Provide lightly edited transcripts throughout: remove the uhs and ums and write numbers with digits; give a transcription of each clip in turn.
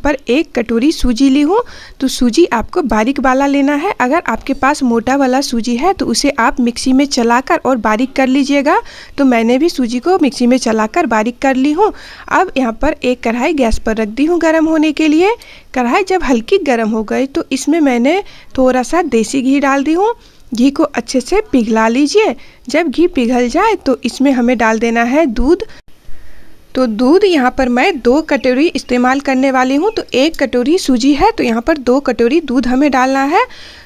पर 1 कटोरी सूजी ली हूँ। तो सूजी आपको बारीक वाला लेना है। अगर आपके पास मोटा वाला सूजी है तो उसे आप मिक्सी में चलाकर और बारीक कर लीजिएगा। तो मैंने भी सूजी को मिक्सी में चलाकर बारीक कर ली हूँ। अब यहाँ पर एक कढ़ाई गैस पर रख दी हूँ गर्म होने के लिए। कढ़ाई जब हल्की गर्म हो गई तो इसमें मैंने थोड़ा सा देसी घी डाल दी हूँ। घी को अच्छे से पिघला लीजिए। जब घी पिघल जाए तो इसमें हमें डाल देना है दूध। तो दूध यहाँ पर मैं 2 कटोरी इस्तेमाल करने वाली हूँ। तो 1 कटोरी सूजी है तो यहाँ पर 2 कटोरी दूध हमें डालना है।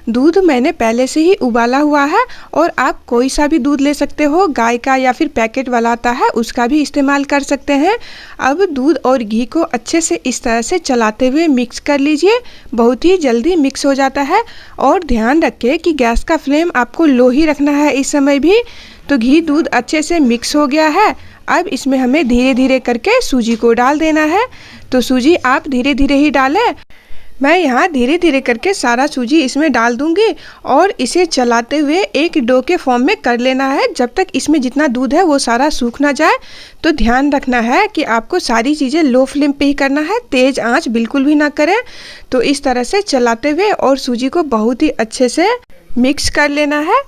दूध मैंने पहले से ही उबाला हुआ है और आप कोई सा भी दूध ले सकते हो, गाय का या फिर पैकेट वाला आता है उसका भी इस्तेमाल कर सकते हैं। अब दूध और घी को अच्छे से इस तरह से चलाते हुए मिक्स कर लीजिए। बहुत ही जल्दी मिक्स हो जाता है। और ध्यान रखें कि गैस का फ्लेम आपको लो ही रखना है इस समय भी। तो घी दूध अच्छे से मिक्स हो गया है। अब इसमें हमें धीरे धीरे करके सूजी को डाल देना है। तो सूजी आप धीरे धीरे ही डालें। मैं यहाँ धीरे धीरे करके सारा सूजी इसमें डाल दूंगी और इसे चलाते हुए एक डो के फॉर्म में कर लेना है जब तक इसमें जितना दूध है वो सारा सूख ना जाए। तो ध्यान रखना है कि आपको सारी चीज़ें लो फ्लेम पे ही करना है, तेज़ आंच बिल्कुल भी ना करें। तो इस तरह से चलाते हुए और सूजी को बहुत ही अच्छे से मिक्स कर लेना है।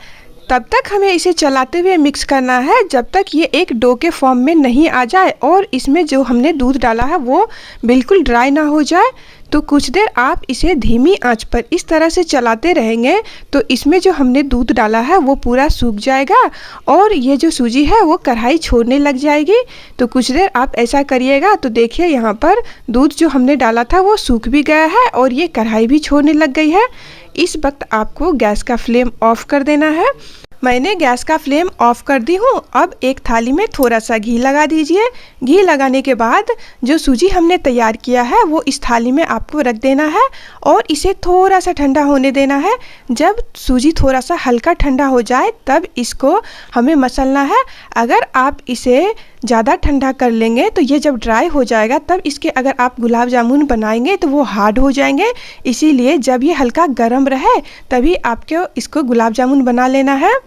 तब तक हमें इसे चलाते हुए मिक्स करना है जब तक ये एक डो के फॉर्म में नहीं आ जाए और इसमें जो हमने दूध डाला है वो बिल्कुल ड्राई ना हो जाए। तो कुछ देर आप इसे धीमी आंच पर इस तरह से चलाते रहेंगे तो इसमें जो हमने दूध डाला है वो पूरा सूख जाएगा और ये जो सूजी है वो कढ़ाई छोड़ने लग जाएगी। तो कुछ देर आप ऐसा करिएगा। तो देखिए यहाँ पर दूध जो हमने डाला था वो सूख भी गया है और ये कढ़ाई भी छोड़ने लग गई है। इस वक्त आपको गैस का फ्लेम ऑफ कर देना है। मैंने गैस का फ्लेम ऑफ कर दी हूँ। अब एक थाली में थोड़ा सा घी लगा दीजिए। घी लगाने के बाद जो सूजी हमने तैयार किया है वो इस थाली में आपको रख देना है और इसे थोड़ा सा ठंडा होने देना है। जब सूजी थोड़ा सा हल्का ठंडा हो जाए तब इसको हमें मसलना है। अगर आप इसे ज़्यादा ठंडा कर लेंगे तो ये जब ड्राई हो जाएगा तब इसके अगर आप गुलाब जामुन बनाएंगे तो वो हार्ड हो जाएंगे। इसीलिए जब ये हल्का गर्म रहे तभी आपको इसको गुलाब जामुन बना लेना है।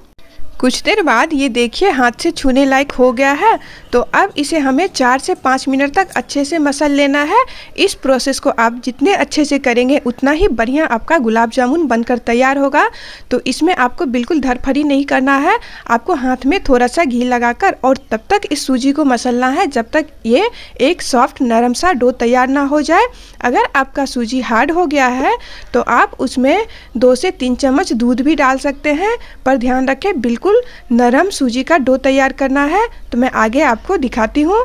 कुछ देर बाद ये देखिए हाथ से छूने लायक हो गया है। तो अब इसे हमें 4 से 5 मिनट तक अच्छे से मसल लेना है। इस प्रोसेस को आप जितने अच्छे से करेंगे उतना ही बढ़िया आपका गुलाब जामुन बनकर तैयार होगा। तो इसमें आपको बिल्कुल धरफड़ी नहीं करना है। आपको हाथ में थोड़ा सा घी लगाकर और तब तक इस सूजी को मसलना है जब तक ये एक सॉफ्ट नरम सा डो तैयार ना हो जाए। अगर आपका सूजी हार्ड हो गया है तो आप उसमें 2 से 3 चम्मच दूध भी डाल सकते हैं, पर ध्यान रखें बिल्कुल नरम सूजी का डो तैयार करना है। तो मैं आगे आपको दिखाती हूँ।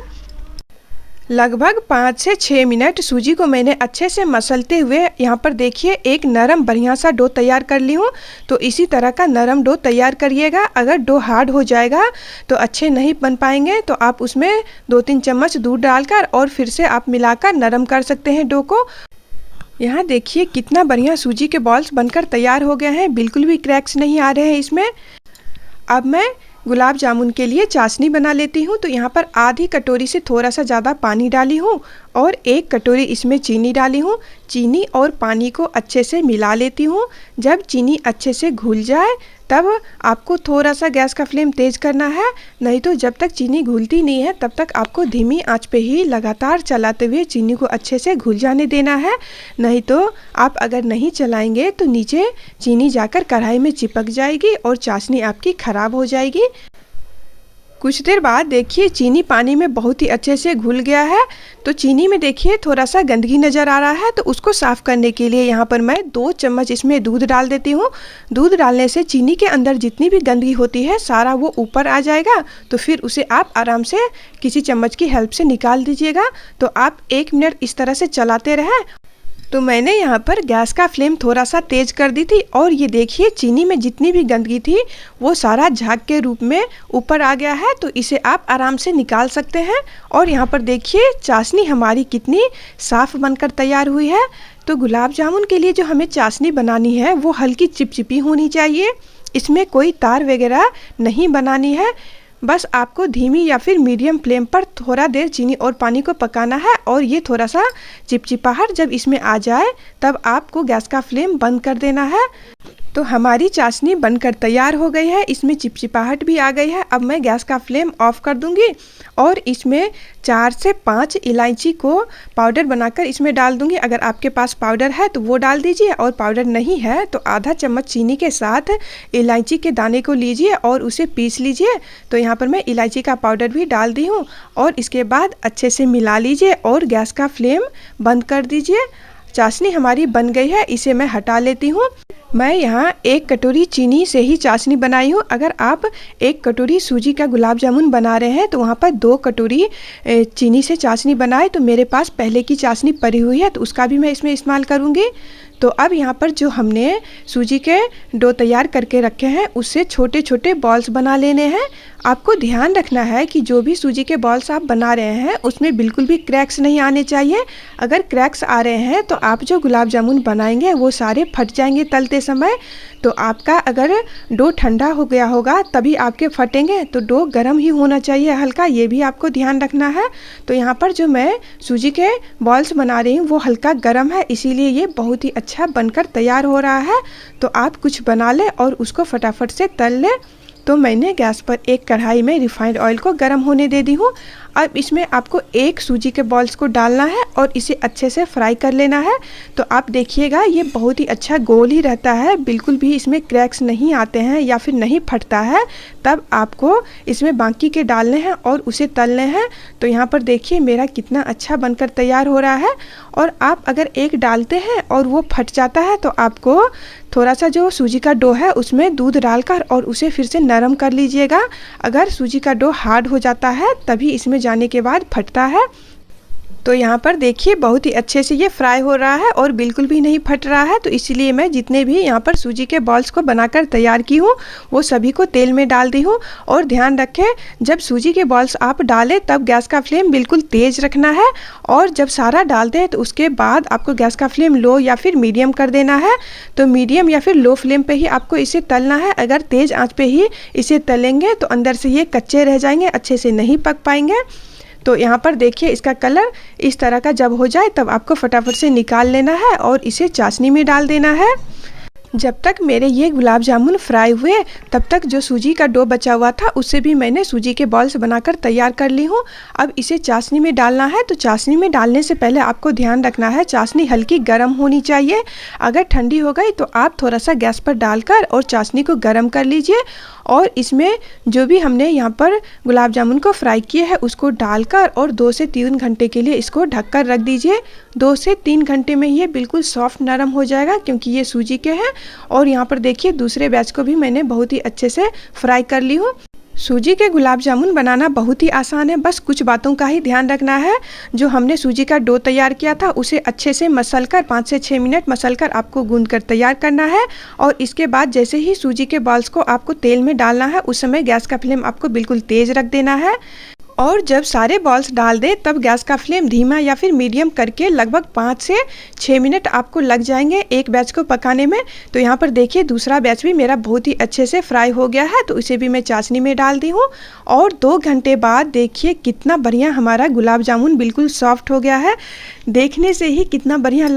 लगभग 5 से 6 मिनट सूजी को मैंने अच्छे से मसलते हुए यहाँ पर देखिए एक नरम बढ़िया सा डो तैयार कर ली हूँ। तो इसी तरह का नरम डो तैयार करिएगा। अगर डो हार्ड हो जाएगा तो अच्छे नहीं बन पाएंगे। तो आप उसमें 2-3 चम्मच दूध डालकर और फिर से आप मिलाकर नरम कर सकते हैं डो को। यहाँ देखिए कितना बढ़िया सूजी के बॉल्स बनकर तैयार हो गए हैं, बिल्कुल भी क्रैक्स नहीं आ रहे हैं इसमें। अब मैं गुलाब जामुन के लिए चाशनी बना लेती हूँ। तो यहाँ पर आधी कटोरी से थोड़ा सा ज़्यादा पानी डाली हूँ और 1 कटोरी इसमें चीनी डाली हूँ। चीनी और पानी को अच्छे से मिला लेती हूँ। जब चीनी अच्छे से घुल जाए तब आपको थोड़ा सा गैस का फ्लेम तेज़ करना है, नहीं तो जब तक चीनी घुलती नहीं है तब तक आपको धीमी आंच पे ही लगातार चलाते हुए चीनी को अच्छे से घुल जाने देना है। नहीं तो आप अगर नहीं चलाएंगे तो नीचे चीनी जाकर कढ़ाई में चिपक जाएगी और चाशनी आपकी ख़राब हो जाएगी। कुछ देर बाद देखिए चीनी पानी में बहुत ही अच्छे से घुल गया है। तो चीनी में देखिए थोड़ा सा गंदगी नज़र आ रहा है। तो उसको साफ़ करने के लिए यहाँ पर मैं 2 चम्मच इसमें दूध डाल देती हूँ। दूध डालने से चीनी के अंदर जितनी भी गंदगी होती है सारा वो ऊपर आ जाएगा। तो फिर उसे आप आराम से किसी चम्मच की हेल्प से निकाल दीजिएगा। तो आप 1 मिनट इस तरह से चलाते रहें। तो मैंने यहाँ पर गैस का फ्लेम थोड़ा सा तेज़ कर दी थी और ये देखिए चीनी में जितनी भी गंदगी थी वो सारा झाग के रूप में ऊपर आ गया है। तो इसे आप आराम से निकाल सकते हैं। और यहाँ पर देखिए चाशनी हमारी कितनी साफ़ बनकर तैयार हुई है। तो गुलाब जामुन के लिए जो हमें चाशनी बनानी है वो हल्की चिपचिपी होनी चाहिए। इसमें कोई तार वगैरह नहीं बनानी है। बस आपको धीमी या फिर मीडियम फ्लेम पर थोड़ा देर चीनी और पानी को पकाना है। और ये थोड़ा सा चिपचिपाहट जब इसमें आ जाए तब आपको गैस का फ्लेम बंद कर देना है। तो हमारी चाशनी बनकर तैयार हो गई है। इसमें चिपचिपाहट भी आ गई है। अब मैं गैस का फ्लेम ऑफ कर दूंगी और इसमें 4 से 5 इलायची को पाउडर बनाकर इसमें डाल दूंगी। अगर आपके पास पाउडर है तो वो डाल दीजिए और पाउडर नहीं है तो आधा चम्मच चीनी के साथ इलायची के दाने को लीजिए और उसे पीस लीजिए। तो यहाँ पर मैं इलायची का पाउडर भी डाल दी हूँ और इसके बाद अच्छे से मिला लीजिए और गैस का फ्लेम बंद कर दीजिए। चाशनी हमारी बन गई है, इसे मैं हटा लेती हूँ। मैं यहाँ 1 कटोरी चीनी से ही चाशनी बनाई हूँ। अगर आप 1 कटोरी सूजी का गुलाब जामुन बना रहे हैं तो वहाँ पर 2 कटोरी चीनी से चाशनी बनाए। तो मेरे पास पहले की चाशनी पड़ी हुई है तो उसका भी मैं इसमें इस्तेमाल करूँगी। तो अब यहाँ पर जो हमने सूजी के डो तैयार करके रखे हैं उससे छोटे छोटे बॉल्स बना लेने हैं। आपको ध्यान रखना है कि जो भी सूजी के बॉल्स आप बना रहे हैं उसमें बिल्कुल भी क्रैक्स नहीं आने चाहिए। अगर क्रैक्स आ रहे हैं तो आप जो गुलाब जामुन बनाएंगे वो सारे फट जाएंगे तलते समय। तो आपका अगर डो ठंडा हो गया होगा तभी आपके फटेंगे। तो डो गर्म ही होना चाहिए हल्का, ये भी आपको ध्यान रखना है। तो यहाँ पर जो मैं सूजी के बॉल्स बना रही हूँ वो हल्का गर्म है, इसीलिए ये बहुत ही अच्छा बनकर तैयार हो रहा है। तो आप कुछ बना लें और उसको फटाफट से तल लें। तो मैंने गैस पर एक कढ़ाई में रिफाइंड ऑयल को गर्म होने दे दी हूँ। अब इसमें आपको 1 सूजी के बॉल्स को डालना है और इसे अच्छे से फ्राई कर लेना है। तो आप देखिएगा ये बहुत ही अच्छा गोल ही रहता है, बिल्कुल भी इसमें क्रैक्स नहीं आते हैं या फिर नहीं फटता है। तब आपको इसमें बाकी के डालने हैं और उसे तलने हैं। तो यहाँ पर देखिए मेरा कितना अच्छा बनकर तैयार हो रहा है। और आप अगर एक डालते हैं और वो फट जाता है तो आपको थोड़ा सा जो सूजी का डो है उसमें दूध डालकर और उसे फिर से नरम कर लीजिएगा। अगर सूजी का डो हार्ड हो जाता है तभी इसमें जाने के बाद फटता है। तो यहाँ पर देखिए बहुत ही अच्छे से ये फ्राई हो रहा है और बिल्कुल भी नहीं फट रहा है। तो इसलिए मैं जितने भी यहाँ पर सूजी के बॉल्स को बनाकर तैयार की हूँ वो सभी को तेल में डाल दी हूँ। और ध्यान रखें जब सूजी के बॉल्स आप डालें तब गैस का फ्लेम बिल्कुल तेज़ रखना है और जब सारा डालते हैं तो उसके बाद आपको गैस का फ्लेम लो या फिर मीडियम कर देना है। तो मीडियम या फिर लो फ्लेम पे ही आपको इसे तलना है। अगर तेज़ आंच पे ही इसे तलेंगे तो अंदर से ये कच्चे रह जाएंगे, अच्छे से नहीं पक पाएंगे। तो यहाँ पर देखिए इसका कलर इस तरह का जब हो जाए तब आपको फटाफट से निकाल लेना है और इसे चाशनी में डाल देना है। जब तक मेरे ये गुलाब जामुन फ्राई हुए तब तक जो सूजी का डो बचा हुआ था उससे भी मैंने सूजी के बॉल्स बनाकर तैयार कर ली हूँ। अब इसे चाशनी में डालना है। तो चाशनी में डालने से पहले आपको ध्यान रखना है चाशनी हल्की गर्म होनी चाहिए। अगर ठंडी हो गई तो आप थोड़ा सा गैस पर डालकर और चाशनी को गर्म कर लीजिए और इसमें जो भी हमने यहाँ पर गुलाब जामुन को फ्राई किए हैं उसको डालकर और 2 से 3 घंटे के लिए इसको ढककर रख दीजिए। 2 से 3 घंटे में ये बिल्कुल सॉफ्ट नरम हो जाएगा क्योंकि ये सूजी के हैं। और यहाँ पर देखिए दूसरे बैच को भी मैंने बहुत ही अच्छे से फ्राई कर ली हूँ। सूजी के गुलाब जामुन बनाना बहुत ही आसान है, बस कुछ बातों का ही ध्यान रखना है। जो हमने सूजी का डो तैयार किया था उसे अच्छे से मसलकर 5 से 6 मिनट मसलकर आपको गूंदकर तैयार करना है। और इसके बाद जैसे ही सूजी के बॉल्स को आपको तेल में डालना है उस समय गैस का फ्लेम आपको बिल्कुल तेज़ रख देना है। और जब सारे बॉल्स डाल दें तब गैस का फ्लेम धीमा या फिर मीडियम करके लगभग 5 से 6 मिनट आपको लग जाएंगे एक बैच को पकाने में। तो यहाँ पर देखिए दूसरा बैच भी मेरा बहुत ही अच्छे से फ्राई हो गया है। तो इसे भी मैं चाशनी में डाल दी हूँ और 2 घंटे बाद देखिए कितना बढ़िया हमारा गुलाब जामुन बिल्कुल सॉफ्ट हो गया है। देखने से ही कितना बढ़िया